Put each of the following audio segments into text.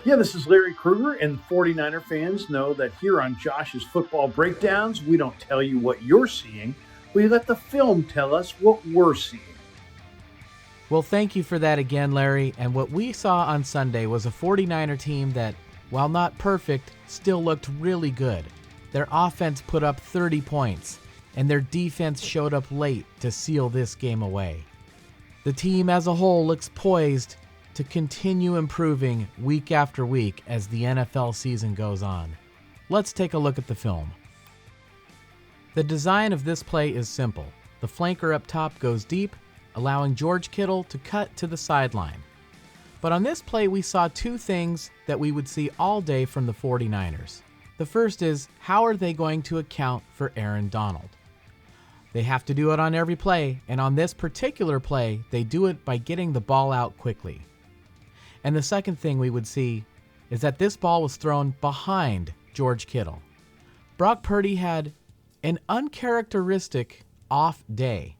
Yeah, this is Larry Krueger, and 49er fans know that here on Josh's Football Breakdowns, we don't tell you what you're seeing, we let the film tell us what we're seeing. Well, thank you for that again, Larry. And what we saw on Sunday was a 49er team that, while not perfect, still looked really good. Their offense put up 30 points, and their defense showed up late to seal this game away. The team as a whole looks poised to continue improving week after week as the NFL season goes on. Let's take a look at the film. The design of this play is simple. The flanker up top goes deep, allowing George Kittle to cut to the sideline. But on this play, we saw two things that we would see all day from the 49ers. The first is, how are they going to account for Aaron Donald? They have to do it on every play, and on this particular play, they do it by getting the ball out quickly. And the second thing we would see is that this ball was thrown behind George Kittle. Brock Purdy had an uncharacteristic off day.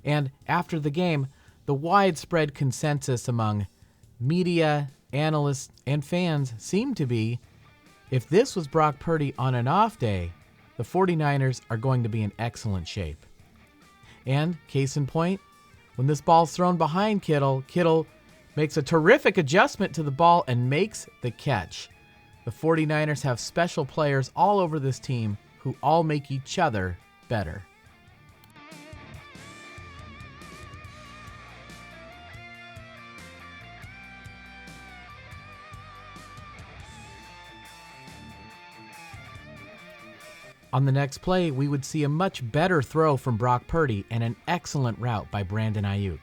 And after the game, the widespread consensus among media, analysts, and fans seemed to be, if this was Brock Purdy on an off day, the 49ers are going to be in excellent shape. And case in point, when this ball's thrown behind Kittle, Kittle makes a terrific adjustment to the ball and makes the catch. The 49ers have special players all over this team who all make each other better. On the next play, we would see a much better throw from Brock Purdy and an excellent route by Brandon Aiyuk.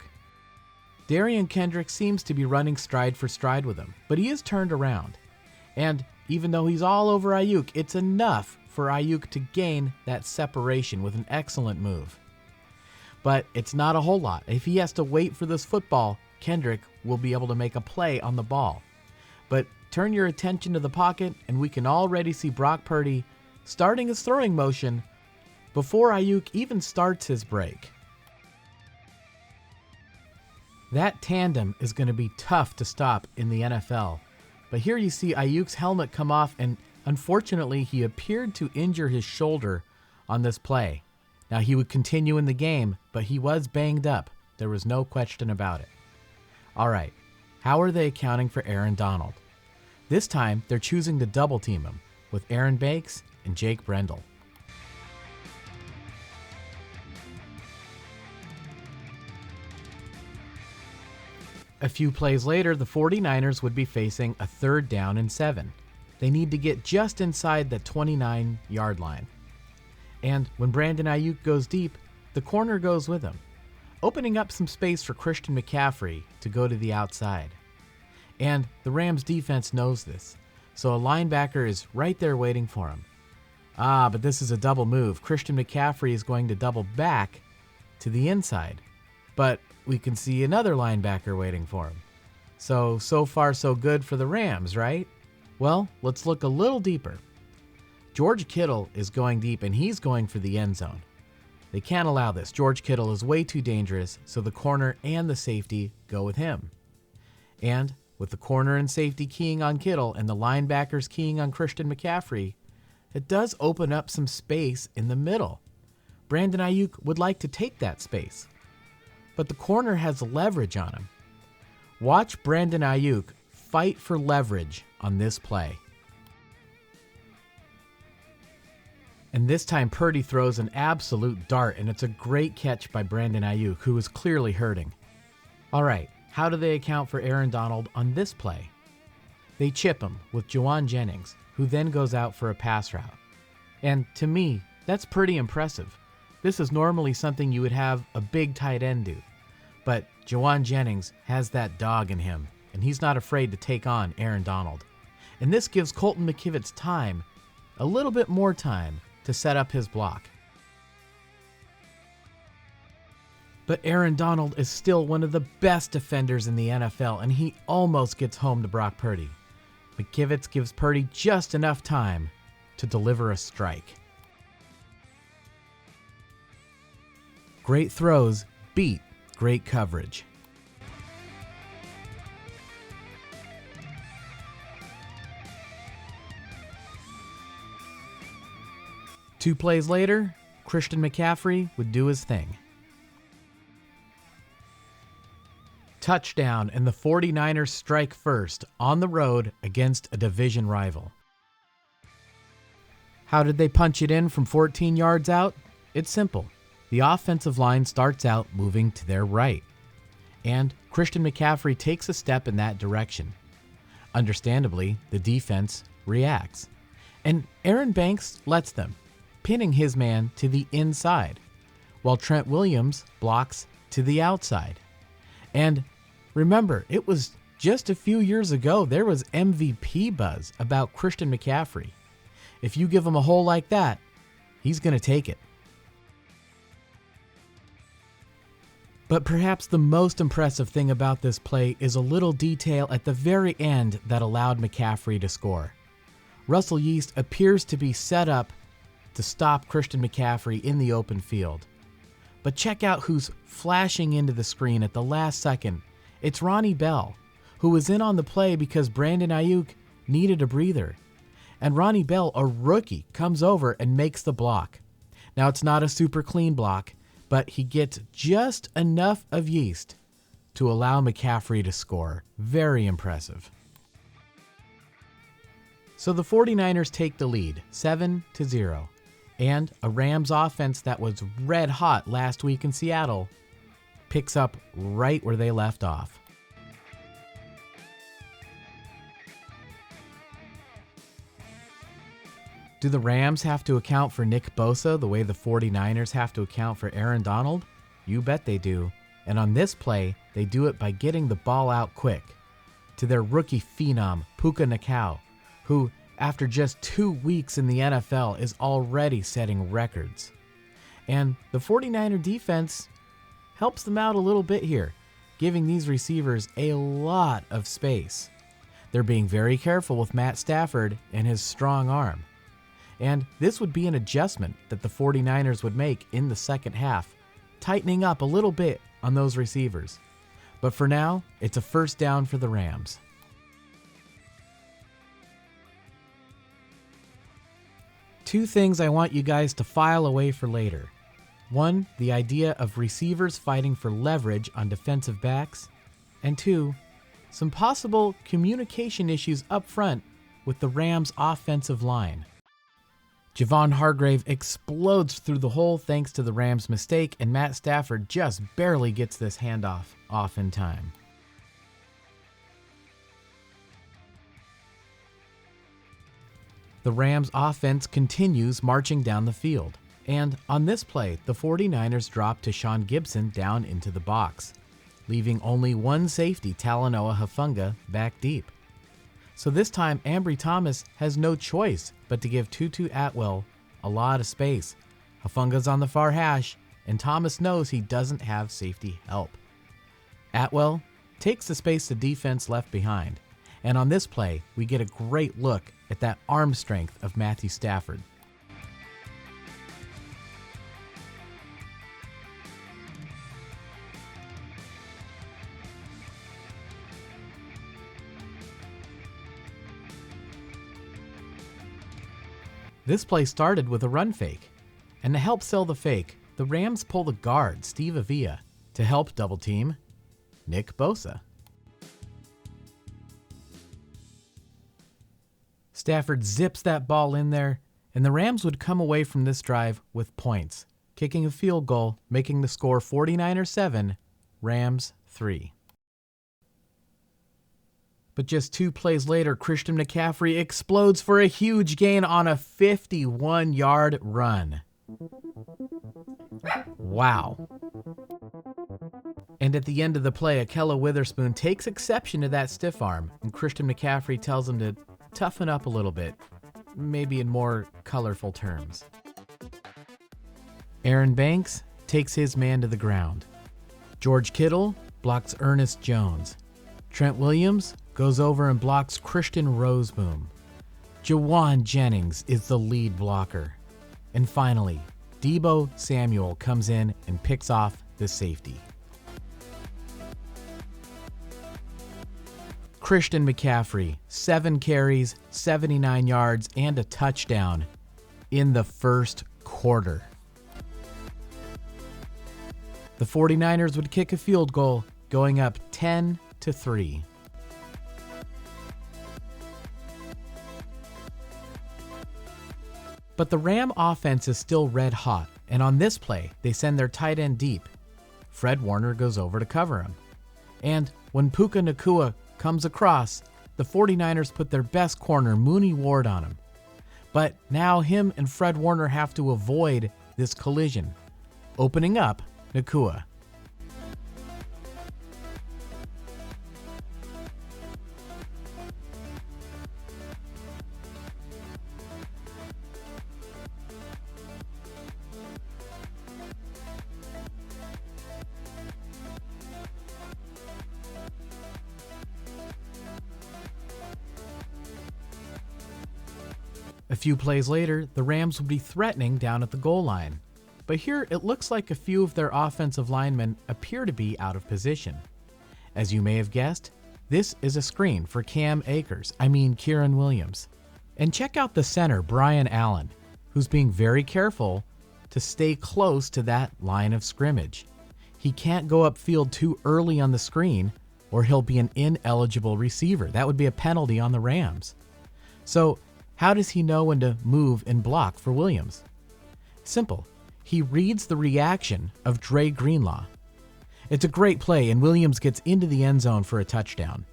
Darian Kendrick seems to be running stride for stride with him, but he is turned around. And even though he's all over Aiyuk, it's enough for Aiyuk to gain that separation with an excellent move. But it's not a whole lot. If he has to wait for this football, Kendrick will be able to make a play on the ball. But turn your attention to the pocket, and we can already see Brock Purdy starting his throwing motion before Aiyuk even starts his break. That tandem is going to be tough to stop in the NFL. But here you see Aiyuk's helmet come off, and unfortunately he appeared to injure his shoulder on this play. Now he would continue in the game, but he was banged up. There was no question about it. All right, how are they accounting for Aaron Donald? This time they're choosing to double team him with Aaron Banks and Jake Brendel. A few plays later, the 49ers would be facing a 3rd down and 7. They need to get just inside the 29-yard line. And when Brandon Aiyuk goes deep, the corner goes with him, opening up some space for Christian McCaffrey to go to the outside. And the Rams defense knows this, so a linebacker is right there waiting for him. But this is a double move. Christian McCaffrey is going to double back to the inside, but we can see another linebacker waiting for him. So far so good for the Rams, right? Well, let's look a little deeper. George Kittle is going deep, and he's going for the end zone. They can't allow this. George Kittle is way too dangerous, so the corner and the safety go with him. And with the corner and safety keying on Kittle and the linebackers keying on Christian McCaffrey, it does open up some space in the middle. Brandon Aiyuk would like to take that space, but the corner has leverage on him. Watch Brandon Aiyuk fight for leverage on this play. And this time Purdy throws an absolute dart, and it's a great catch by Brandon Aiyuk, who is clearly hurting. All right, how do they account for Aaron Donald on this play? They chip him with Jennings, who then goes out for a pass route. And to me, that's pretty impressive. This is normally something you would have a big tight end do. But Jennings has that dog in him, and he's not afraid to take on Aaron Donald. And this gives Colton McKivitz time, a little bit more time, to set up his block. But Aaron Donald is still one of the best defenders in the NFL, and he almost gets home to Brock Purdy. McKivitz gives Purdy just enough time to deliver a strike. Great throws beat great coverage. 2 plays later, Christian McCaffrey would do his thing. Touchdown, and the 49ers strike first on the road against a division rival. How did they punch it in from 14 yards out? It's simple. The offensive line starts out moving to their right, and Christian McCaffrey takes a step in that direction. Understandably, the defense reacts, and Aaron Banks lets them, pinning his man to the inside, while Trent Williams blocks to the outside. And remember, it was just a few years ago there was MVP buzz about Christian McCaffrey. If you give him a hole like that, he's going to take it. But perhaps the most impressive thing about this play is a little detail at the very end that allowed McCaffrey to score. Russell Yeast appears to be set up to stop Christian McCaffrey in the open field. But check out who's flashing into the screen at the last second. It's Ronnie Bell, who was in on the play because Brandon Aiyuk needed a breather. And Ronnie Bell, a rookie, comes over and makes the block. Now, it's not a super clean block, but he gets just enough of yeast to allow McCaffrey to score. Very impressive. So the 49ers take the lead, 7-0. And a Rams offense that was red hot last week in Seattle picks up right where they left off. Do the Rams have to account for Nick Bosa the way the 49ers have to account for Aaron Donald? You bet they do. And on this play, they do it by getting the ball out quick to their rookie phenom, Puka Nacua, who, after just 2 weeks in the NFL, is already setting records. And the 49er defense helps them out a little bit here, giving these receivers a lot of space. They're being very careful with Matt Stafford and his strong arm. And this would be an adjustment that the 49ers would make in the second half, tightening up a little bit on those receivers. But for now, it's a first down for the Rams. Two things I want you guys to file away for later. One, the idea of receivers fighting for leverage on defensive backs. And two, some possible communication issues up front with the Rams' offensive line. Javon Hargrave explodes through the hole thanks to the Rams' mistake, and Matt Stafford just barely gets this handoff off in time. The Rams' offense continues marching down the field, and on this play, the 49ers drop to Sean Gibson down into the box, leaving only one safety, Talanoa Hufanga, back deep. So this time, Ambry Thomas has no choice but to give Tutu Atwell a lot of space. Hufanga's on the far hash, and Thomas knows he doesn't have safety help. Atwell takes the space the defense left behind, and on this play, we get a great look at that arm strength of Matthew Stafford. This play started with a run fake, and to help sell the fake, the Rams pull the guard, Steve Avila, to help double team Nick Bosa. Stafford zips that ball in there, and the Rams would come away from this drive with points, kicking a field goal, making the score 49ers 7, Rams 3. But just 2 plays later, Christian McCaffrey explodes for a huge gain on a 51-yard run. Wow. And at the end of the play, Ahkello Witherspoon takes exception to that stiff arm, and Christian McCaffrey tells him to toughen up a little bit, maybe in more colorful terms. Aaron Banks takes his man to the ground. George Kittle blocks Ernest Jones. Trent Williams goes over and blocks Christian Roseboom. Jawan Jennings is the lead blocker. And finally, Deebo Samuel comes in and picks off the safety. Christian McCaffrey, 7 carries, 79 yards, and a touchdown in the first quarter. The 49ers would kick a field goal, going up 10-3. But the Ram offense is still red hot, and on this play, they send their tight end deep. Fred Warner goes over to cover him. And when Puka Nacua comes across, the 49ers put their best corner, Mooney Ward, on him. But now him and Fred Warner have to avoid this collision, opening up Nacua. A few plays later, the Rams would be threatening down at the goal line. But here it looks like a few of their offensive linemen appear to be out of position. As you may have guessed, this is a screen for Kyren Williams. And check out the center, Brian Allen, who's being very careful to stay close to that line of scrimmage. He can't go upfield too early on the screen or he'll be an ineligible receiver. That would be a penalty on the Rams. So, how does he know when to move and block for Williams? Simple. He reads the reaction of Dre Greenlaw. It's a great play, and Williams gets into the end zone for a touchdown.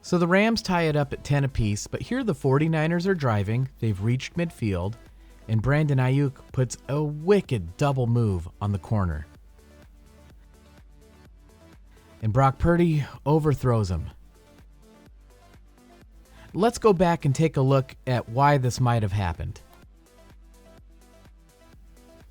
So the Rams tie it up at 10 apiece, but here the 49ers are driving, they've reached midfield, and Brandon Aiyuk puts a wicked double move on the corner. And Brock Purdy overthrows him. Let's go back and take a look at why this might have happened.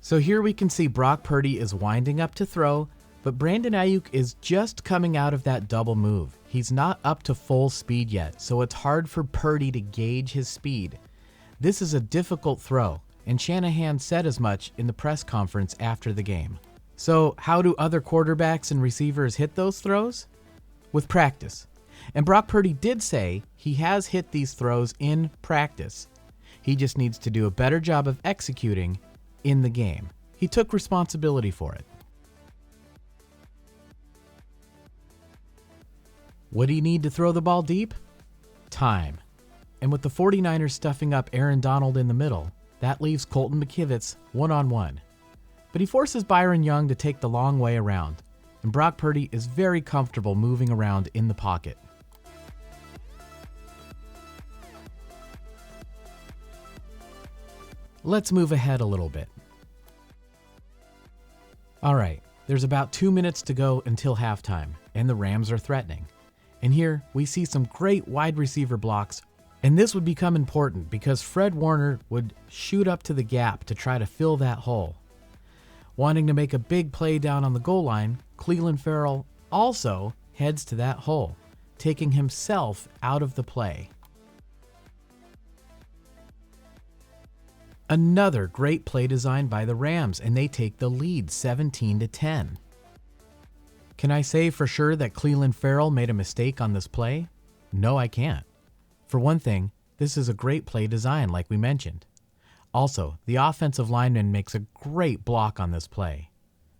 So here we can see Brock Purdy is winding up to throw, but Brandon Aiyuk is just coming out of that double move. He's not up to full speed yet, so it's hard for Purdy to gauge his speed. This is a difficult throw, and Shanahan said as much in the press conference after the game. So how do other quarterbacks and receivers hit those throws? With practice. And Brock Purdy did say he has hit these throws in practice. He just needs to do a better job of executing in the game. He took responsibility for it. What do you need to throw the ball deep? Time. And with the 49ers stuffing up Aaron Donald in the middle, that leaves Colton McKivitz one-on-one. But he forces Byron Young to take the long way around, and Brock Purdy is very comfortable moving around in the pocket. Let's move ahead a little bit. All right, there's about 2 minutes to go until halftime, and the Rams are threatening. And here we see some great wide receiver blocks, and this would become important because Fred Warner would shoot up to the gap to try to fill that hole. Wanting to make a big play down on the goal line, Clelin Ferrell also heads to that hole, taking himself out of the play. Another great play design by the Rams, and they take the lead 17-10. Can I say for sure that Clelin Ferrell made a mistake on this play? No, I can't. For one thing, this is a great play design like we mentioned. Also, the offensive lineman makes a great block on this play.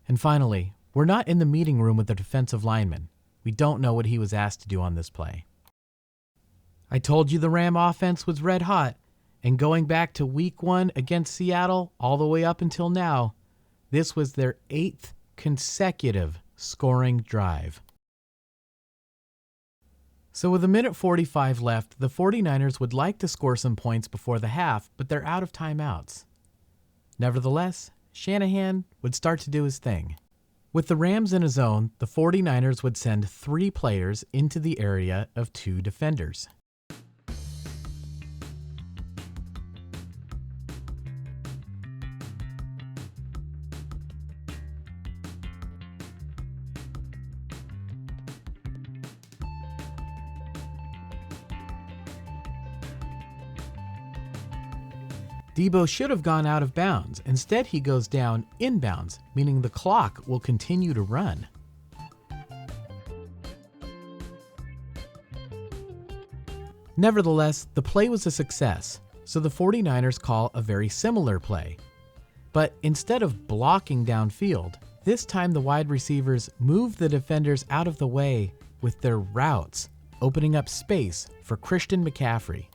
And finally, we're not in the meeting room with the defensive lineman. We don't know what he was asked to do on this play. I told you the Ram offense was red hot, and going back to week 1 against Seattle all the way up until now, this was their 8th consecutive scoring drive. So with 1:45 left, the 49ers would like to score some points before the half, but they're out of timeouts. Nevertheless, Shanahan would start to do his thing. With the Rams in a zone, the 49ers would send 3 players into the area of 2 defenders. Deebo should have gone out of bounds. Instead, he goes down inbounds, meaning the clock will continue to run. Nevertheless, the play was a success, so the 49ers call a very similar play. But instead of blocking downfield, this time the wide receivers move the defenders out of the way with their routes, opening up space for Christian McCaffrey.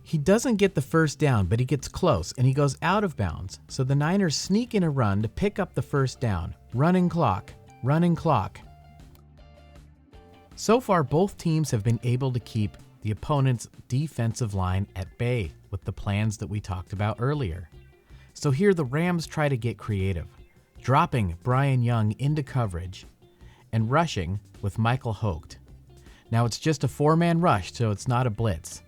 He doesn't get the first down, but he gets close and he goes out of bounds. So the Niners sneak in a run to pick up the first down. Running clock, running clock. So far, both teams have been able to keep the opponent's defensive line at bay with the plans that we talked about earlier. So here the Rams try to get creative, dropping Brian Young into coverage and rushing with Michael Hogt. Now it's just a 4-man rush, so it's not a blitz.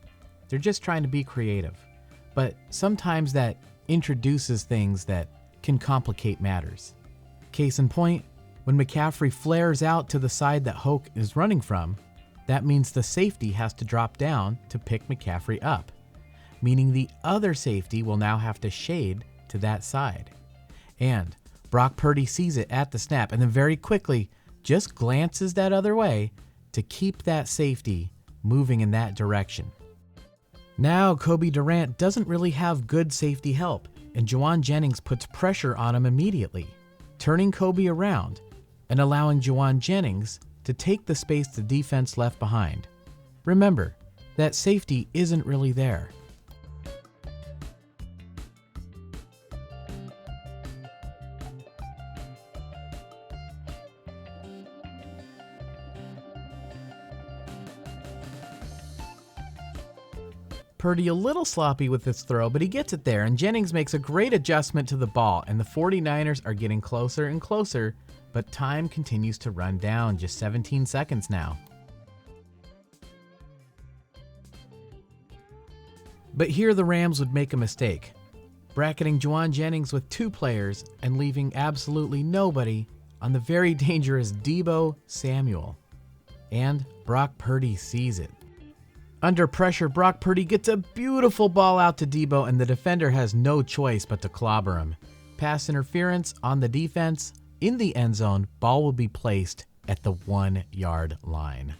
They're just trying to be creative, but sometimes that introduces things that can complicate matters. Case in point, when McCaffrey flares out to the side that Hoke is running from, that means the safety has to drop down to pick McCaffrey up, meaning the other safety will now have to shade to that side. And Brock Purdy sees it at the snap and then very quickly just glances that other way to keep that safety moving in that direction. Now, Kobe Durant doesn't really have good safety help, and Jennings puts pressure on him immediately, turning Kobe around and allowing Jennings to take the space the defense left behind. Remember, that safety isn't really there. Purdy a little sloppy with this throw, but he gets it there, and Jennings makes a great adjustment to the ball, and the 49ers are getting closer and closer, but time continues to run down, just 17 seconds now. But here the Rams would make a mistake, bracketing Jennings with 2 players and leaving absolutely nobody on the very dangerous Deebo Samuel. And Brock Purdy sees it. Under pressure, Brock Purdy gets a beautiful ball out to Deebo, and the defender has no choice but to clobber him. Pass interference on the defense. In the end zone, ball will be placed at the 1-yard line.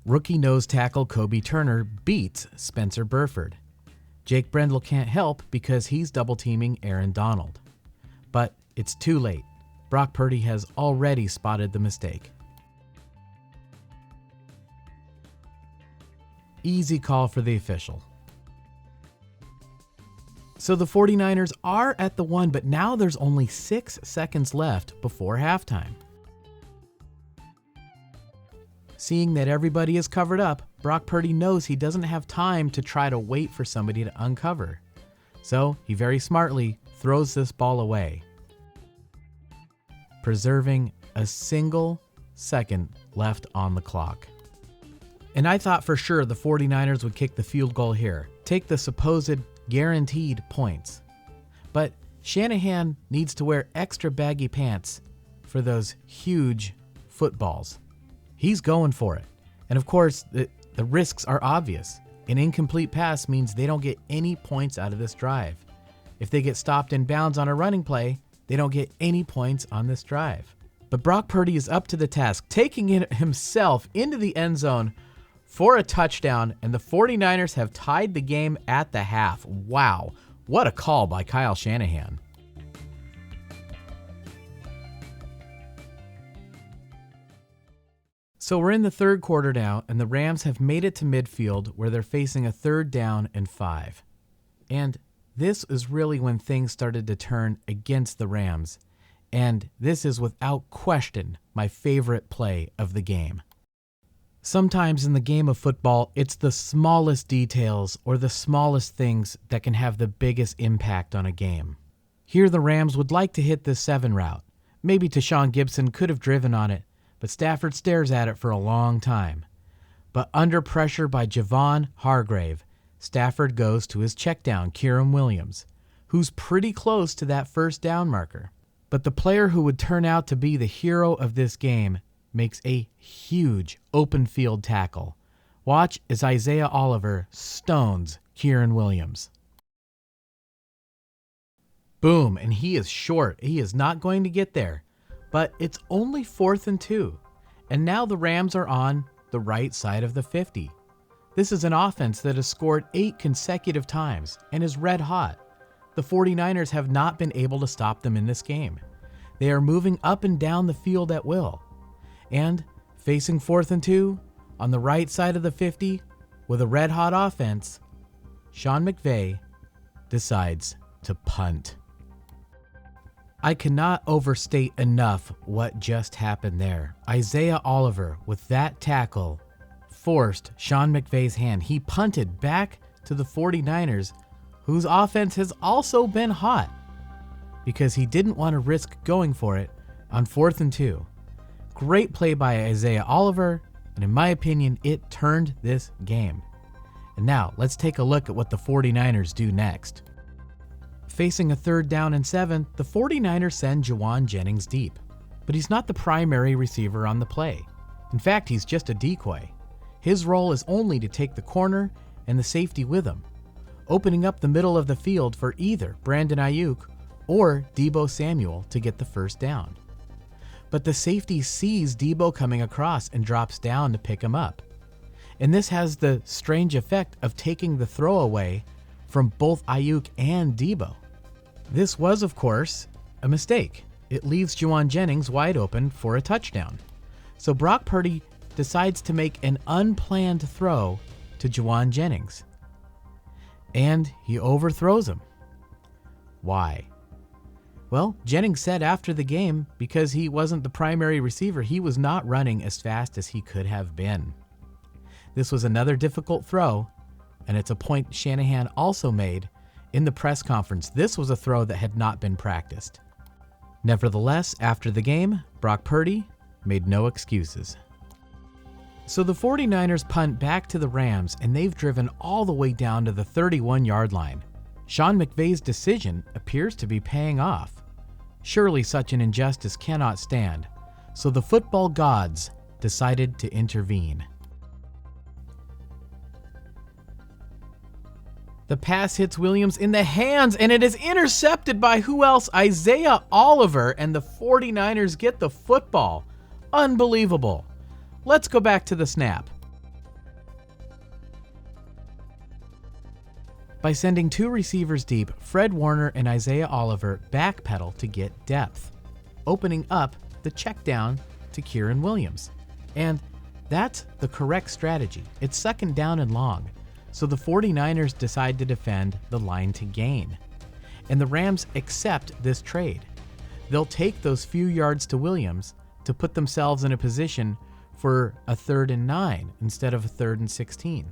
Rookie nose tackle Kobe Turner beats Spencer Burford. Jake Brendel can't help because he's double-teaming Aaron Donald. But it's too late. Brock Purdy has already spotted the mistake. Easy call for the official. So the 49ers are at the 1, but now there's only 6 seconds left before halftime. Seeing that everybody is covered up, Brock Purdy knows he doesn't have time to try to wait for somebody to uncover. So he very smartly throws this ball away, preserving a single second left on the clock. And I thought for sure the 49ers would kick the field goal here, take the supposed guaranteed points. But Shanahan needs to wear extra baggy pants for those huge footballs. He's going for it. And of course, the risks are obvious. An incomplete pass means they don't get any points out of this drive. If they get stopped in bounds on a running play, they don't get any points on this drive. But Brock Purdy is up to the task, taking it himself into the end zone for a touchdown, and the 49ers have tied the game at the half. Wow, what a call by Kyle Shanahan. So we're in the third quarter now, and the Rams have made it to midfield where they're facing a 3rd down and 5. And this is really when things started to turn against the Rams. And this is without question my favorite play of the game. Sometimes in the game of football, it's the smallest details or the smallest things that can have the biggest impact on a game. Here the Rams would like to hit this 7 route. Maybe Tashawn Gibson could have driven on it, but Stafford stares at it for a long time. But under pressure by Javon Hargrave, Stafford goes to his checkdown, Kyren Williams, who's pretty close to that first down marker. But the player who would turn out to be the hero of this game makes a huge open field tackle. Watch as Isaiah Oliver stones Kyren Williams. Boom, and he is short. He is not going to get there. But it's only 4th and 2. And now the Rams are on the right side of the 50. This is an offense that has scored 8 consecutive times and is red hot. The 49ers have not been able to stop them in this game. They are moving up and down the field at will. And facing 4th and 2 on the right side of the 50 with a red hot offense, Sean McVay decides to punt. I cannot overstate enough what just happened there. Isaiah Oliver, with that tackle, forced Sean McVay's hand. He punted back to the 49ers, whose offense has also been hot, because he didn't want to risk going for it on 4th and 2. Great play by Isaiah Oliver, and in my opinion, it turned this game. And now, let's take a look at what the 49ers do next. Facing a 3rd down and 7, the 49ers send Jennings deep, but he's not the primary receiver on the play. In fact, he's just a decoy. His role is only to take the corner and the safety with him, opening up the middle of the field for either Brandon Aiyuk or Deebo Samuel to get the first down. But the safety sees Deebo coming across and drops down to pick him up. And this has the strange effect of taking the throw away from both Aiyuk and Deebo. This was, of course, a mistake. It leaves Jennings wide open for a touchdown. So Brock Purdy decides to make an unplanned throw to Jennings. And he overthrows him. Why? Well, Jennings said after the game, because he wasn't the primary receiver, he was not running as fast as he could have been. This was another difficult throw, and it's a point Shanahan also made in the press conference. This was a throw that had not been practiced. Nevertheless, after the game, Brock Purdy made no excuses. So the 49ers punt back to the Rams, and they've driven all the way down to the 31-yard line. Sean McVay's decision appears to be paying off. Surely such an injustice cannot stand, so the football gods decided to intervene. The pass hits Williams in the hands, and it is intercepted by who else? Isaiah Oliver, and the 49ers get the football. Unbelievable. Let's go back to the snap. By sending 2 receivers deep, Fred Warner and Isaiah Oliver backpedal to get depth, opening up the check down to Kyren Williams. And that's the correct strategy. It's 2nd down and long. So the 49ers decide to defend the line to gain. And the Rams accept this trade. They'll take those few yards to Williams to put themselves in a position for a 3rd and 9 instead of a 3rd and 16.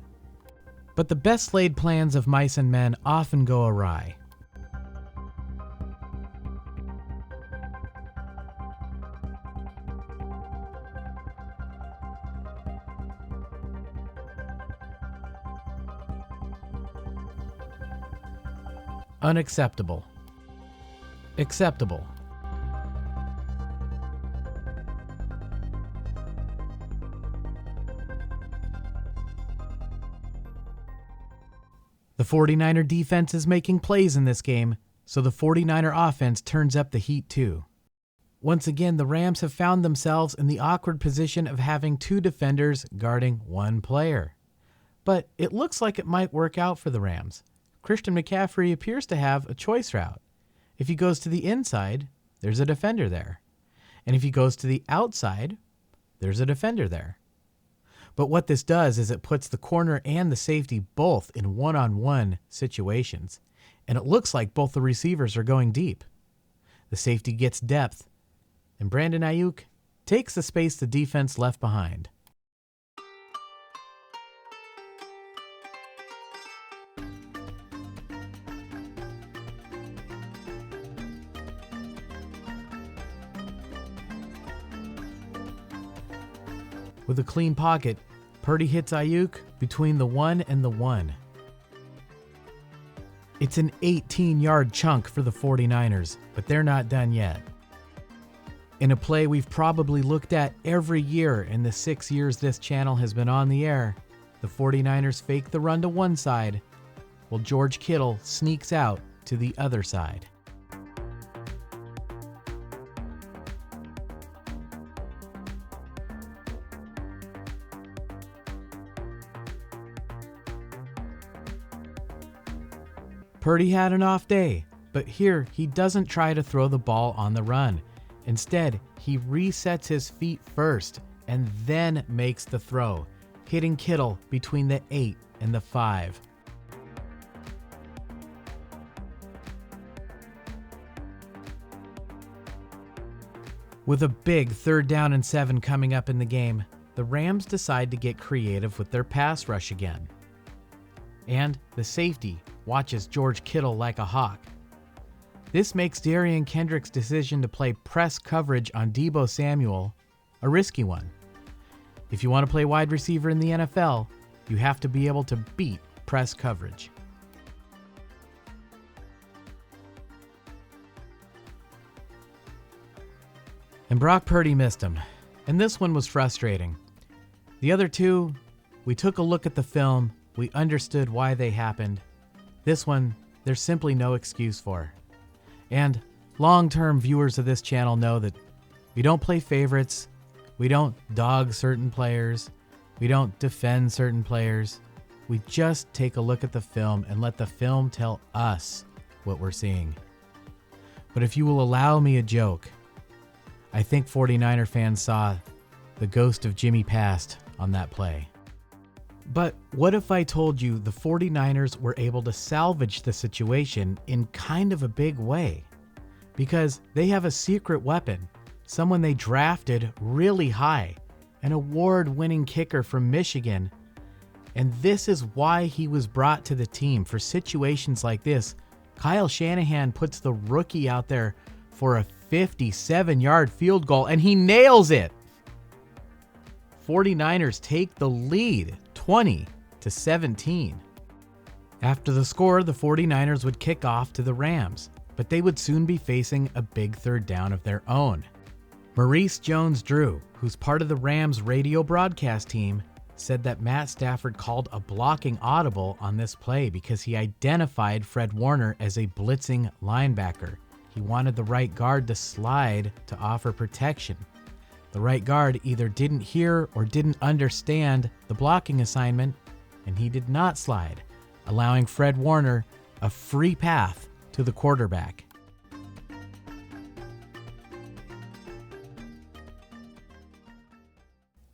But the best laid plans of mice and men often go awry. Unacceptable. Acceptable. The 49er defense is making plays in this game, so the 49er offense turns up the heat too. Once again, the Rams have found themselves in the awkward position of having 2 defenders guarding 1 player. But it looks like it might work out for the Rams. Christian McCaffrey appears to have a choice route. If he goes to the inside, there's a defender there. And if he goes to the outside, there's a defender there. But what this does is it puts the corner and the safety both in one-on-one situations. And it looks like both the receivers are going deep. The safety gets depth, and Brandon Aiyuk takes the space the defense left behind. With a clean pocket, Purdy hits Aiyuk between the 1 and the 1. It's an 18-yard chunk for the 49ers, but they're not done yet. In a play we've probably looked at every year in the 6 years this channel has been on the air, the 49ers fake the run to one side, while George Kittle sneaks out to the other side. Purdy had an off day, but here he doesn't try to throw the ball on the run. Instead, he resets his feet first and then makes the throw, hitting Kittle between the 8 and the 5. With a big 3rd down and 7 coming up in the game, the Rams decide to get creative with their pass rush again. And the safety watches George Kittle like a hawk. This makes Darian Kendrick's decision to play press coverage on Deebo Samuel a risky one. If you want to play wide receiver in the NFL, you have to be able to beat press coverage. And Brock Purdy missed him, and this one was frustrating. The other two, we took a look at the film, we understood why they happened. This one, there's simply no excuse for. And long-term viewers of this channel know that we don't play favorites, we don't dog certain players, we don't defend certain players. We just take a look at the film and let the film tell us what we're seeing. But if you will allow me a joke, I think 49er fans saw the ghost of Jimmy Past on that play. But what if I told you the 49ers were able to salvage the situation in kind of a big way? Because they have a secret weapon, someone they drafted really high, an award-winning kicker from Michigan. And this is why he was brought to the team. For situations like this, Kyle Shanahan puts the rookie out there for a 57-yard field goal, and he nails it. 49ers take the lead, 20-17. After the score, the 49ers would kick off to the Rams, but they would soon be facing a big 3rd down of their own. Maurice Jones-Drew, who's part of the Rams radio broadcast team, said that Matt Stafford called a blocking audible on this play because he identified Fred Warner as a blitzing linebacker. He wanted the right guard to slide to offer protection. The right guard either didn't hear or didn't understand the blocking assignment, and he did not slide, allowing Fred Warner a free path to the quarterback.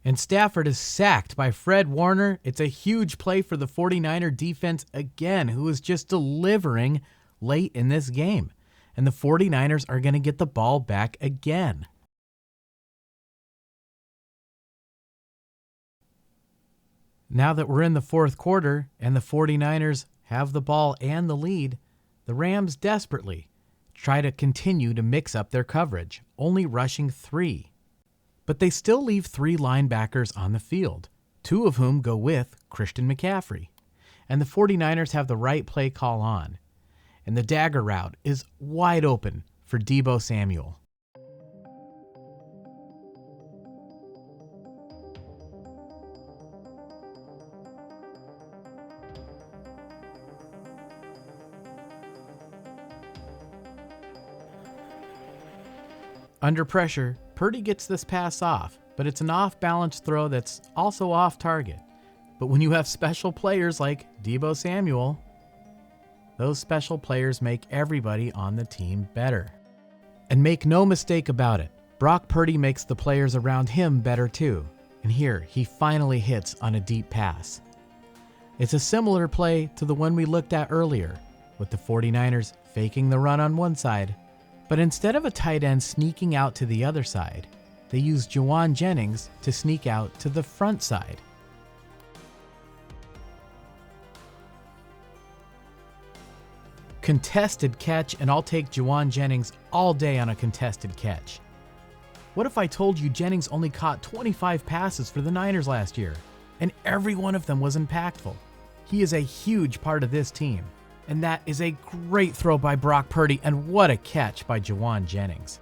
And Stafford is sacked by Fred Warner. It's a huge play for the 49er defense again, who is just delivering late in this game. And the 49ers are going to get the ball back again. Now that we're in the 4th quarter and the 49ers have the ball and the lead, the Rams desperately try to continue to mix up their coverage, only rushing 3. But they still leave 3 linebackers on the field, 2 of whom go with Christian McCaffrey. And the 49ers have the right play call on. And the dagger route is wide open for Deebo Samuel. Under pressure, Purdy gets this pass off, but it's an off-balance throw that's also off target. But when you have special players like Deebo Samuel, those special players make everybody on the team better. And make no mistake about it, Brock Purdy makes the players around him better too. And here, he finally hits on a deep pass. It's a similar play to the one we looked at earlier, with the 49ers faking the run on one side. But instead of a tight end sneaking out to the other side, they use Jennings to sneak out to the front side. Contested catch, and I'll take Jennings all day on a contested catch. What if I told you Jennings only caught 25 passes for the Niners last year, and every one of them was impactful? He is a huge part of this team, And that is a great throw by Brock Purdy, and what a catch by Jennings.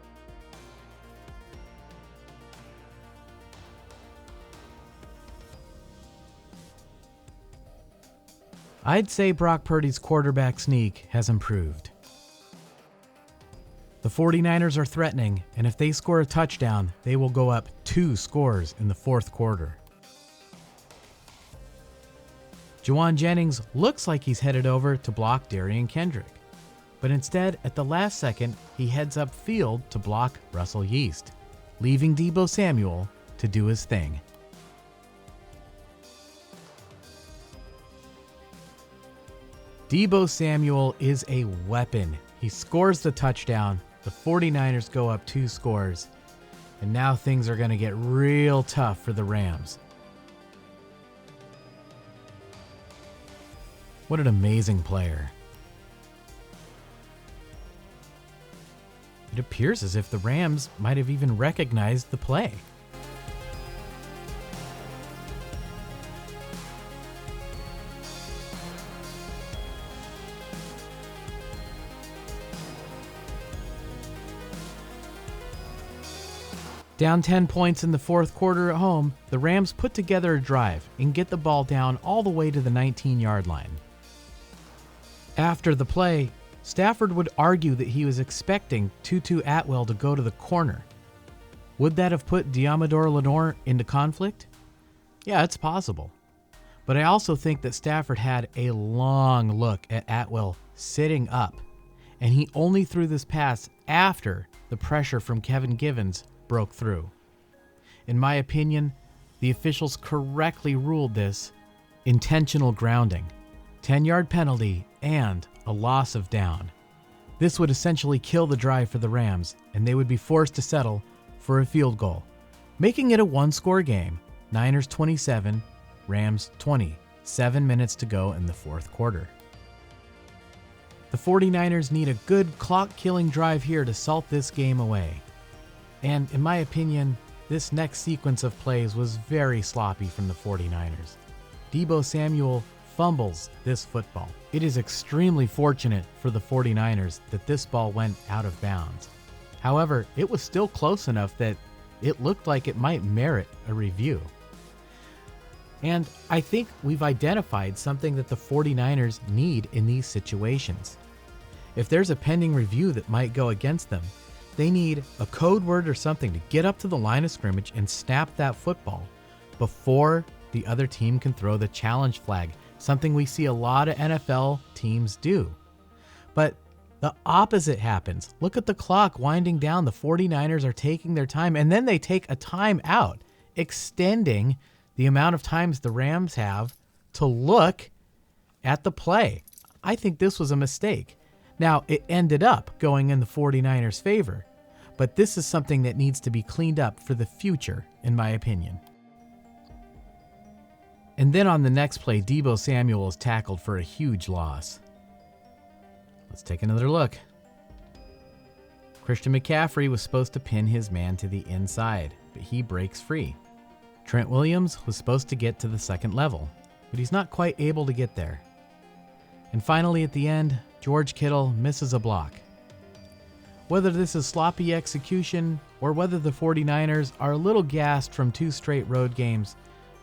I'd say Brock Purdy's quarterback sneak has improved. The 49ers are threatening, and if they score a touchdown, they will go up 2 scores in the fourth quarter. Jennings looks like he's headed over to block Darian Kendrick, but instead, at the last second, he heads up field to block Russell Yeast, leaving Deebo Samuel to do his thing. Deebo Samuel is a weapon. He scores the touchdown, the 49ers go up 2 scores, and now things are going to get real tough for the Rams. What an amazing player. It appears as if the Rams might have even recognized the play. Down 10 points in the fourth quarter at home, the Rams put together a drive and get the ball down all the way to the 19-yard line. After the play, Stafford would argue that he was expecting Tutu Atwell to go to the corner. Would that have put Deommodore Lenoir into conflict? Yeah, it's possible. But I also think that Stafford had a long look at Atwell sitting up, and he only threw this pass after the pressure from Kevin Givens broke through. In my opinion, the officials correctly ruled this intentional grounding, 10-yard penalty, and a loss of down. This would essentially kill the drive for the Rams, and they would be forced to settle for a field goal, making it a 1-score game. Niners 27, Rams 20, 7 minutes to go in the fourth quarter. The 49ers need a good clock-killing drive here to salt this game away. And in my opinion, this next sequence of plays was very sloppy from the 49ers. Deebo Samuel fumbles this football. It is extremely fortunate for the 49ers that this ball went out of bounds. However, it was still close enough that it looked like it might merit a review. And I think we've identified something that the 49ers need in these situations. If there's a pending review that might go against them, they need a code word or something to get up to the line of scrimmage and snap that football before the other team can throw the challenge flag, something we see a lot of NFL teams do. But the opposite happens. Look at the clock winding down. The 49ers are taking their time, and then they take a timeout, extending the amount of times the Rams have to look at the play. I think this was a mistake. Now, it ended up going in the 49ers' favor, but this is something that needs to be cleaned up for the future, in my opinion. And then on the next play, Deebo Samuel is tackled for a huge loss. Let's take another look. Christian McCaffrey was supposed to pin his man to the inside, but he breaks free. Trent Williams was supposed to get to the second level, but he's not quite able to get there. And finally, at the end, George Kittle misses a block. Whether this is sloppy execution or whether the 49ers are a little gassed from 2 straight road games,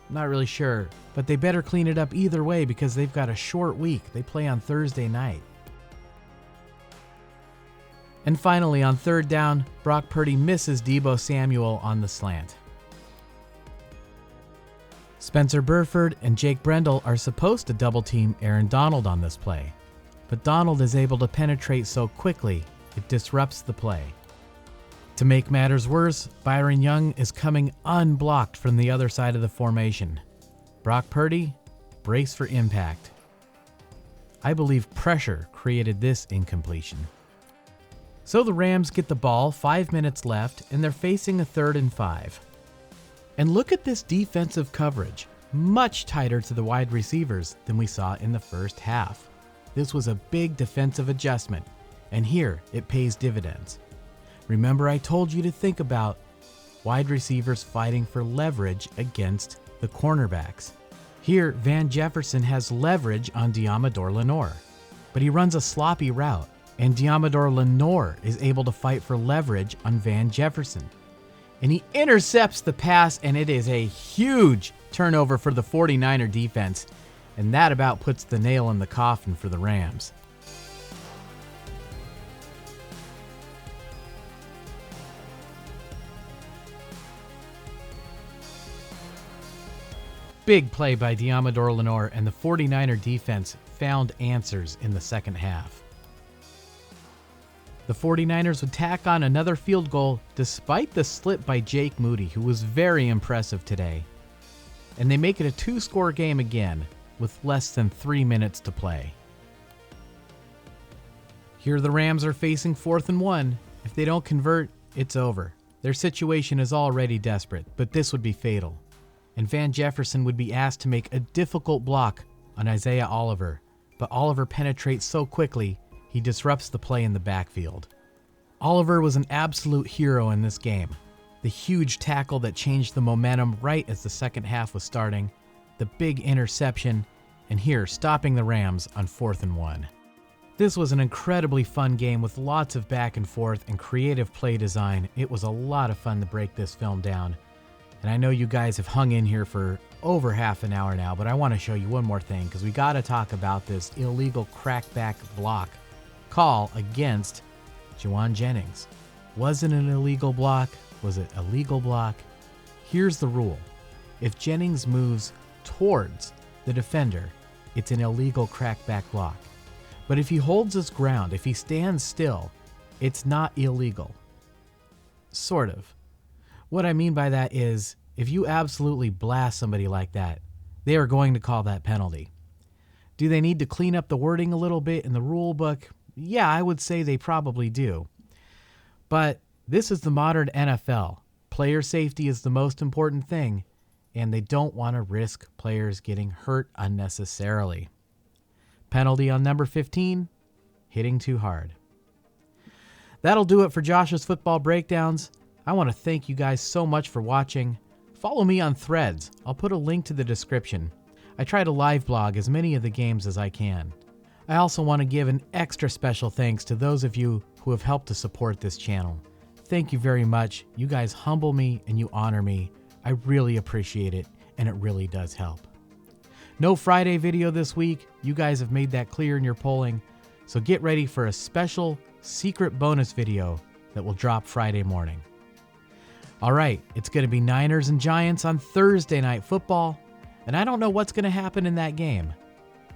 I'm not really sure, but they better clean it up either way because they've got a short week. They play on Thursday night. And finally, on third down, Brock Purdy misses Deebo Samuel on the slant. Spencer Burford and Jake Brendel are supposed to double-team Aaron Donald on this play, but Donald is able to penetrate so quickly, it disrupts the play. To make matters worse, Byron Young is coming unblocked from the other side of the formation. Brock Purdy, brace for impact. I believe pressure created this incompletion. So the Rams get the ball, 5 minutes left, and they're facing a 3rd and 5. And look at this defensive coverage, much tighter to the wide receivers than we saw in the first half. This was a big defensive adjustment, and here it pays dividends. Remember, I told you to think about wide receivers fighting for leverage against the cornerbacks. Here, Van Jefferson has leverage on Deommodore Lenoir. but he runs a sloppy route, and Diamador Lenoir is able to fight for leverage on Van Jefferson. And he intercepts the pass, and it is a huge turnover for the 49er defense, and that about puts the nail in the coffin for the Rams. Big play by Diamador Lenoir, and the 49er defense found answers in the second half. The 49ers would tack on another field goal despite the slip by Jake Moody, who was very impressive today. And they make it a 2-score game again with less than 3 minutes to play. Here the Rams are facing 4th and 1. If they don't convert, it's over. Their situation is already desperate, but this would be fatal. And Van Jefferson would be asked to make a difficult block on Isaiah Oliver, but Oliver penetrates so quickly, he disrupts the play in the backfield. Oliver was an absolute hero in this game. The huge tackle that changed the momentum right as the second half was starting, the big interception, and here stopping the Rams on 4th and 1. This was an incredibly fun game with lots of back and forth and creative play design. It was a lot of fun to break this film down. And I know you guys have hung in here for over half an hour now, but I want to show you one more thing because we got to talk about this illegal crackback block call against Juwan Jennings. Was it an illegal block? Was it a legal block? Here's the rule. If Jennings moves towards the defender, it's an illegal crackback block. But if he holds his ground, if he stands still, it's not illegal. Sort of. What I mean by that is, if you absolutely blast somebody like that, they are going to call that penalty. Do they need to clean up the wording a little bit in the rule book? Yeah, I would say they probably do. But this is the modern NFL. Player safety is the most important thing, and they don't want to risk players getting hurt unnecessarily. Penalty on number 15, hitting too hard. That'll do it for Josh's Football Breakdowns. I want to thank you guys so much for watching. Follow me on Threads. I'll put a link to the description. I try to live blog as many of the games as I can. I also want to give an extra special thanks to those of you who have helped to support this channel. Thank you very much. You guys humble me and you honor me. I really appreciate it, and it really does help. No Friday video this week. You guys have made that clear in your polling, so get ready for a special secret bonus video that will drop Friday morning. All right, it's going to be Niners and Giants on Thursday Night Football, and I don't know what's going to happen in that game.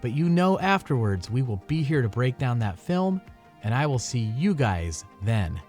But you know afterwards we will be here to break down that film, and I will see you guys then.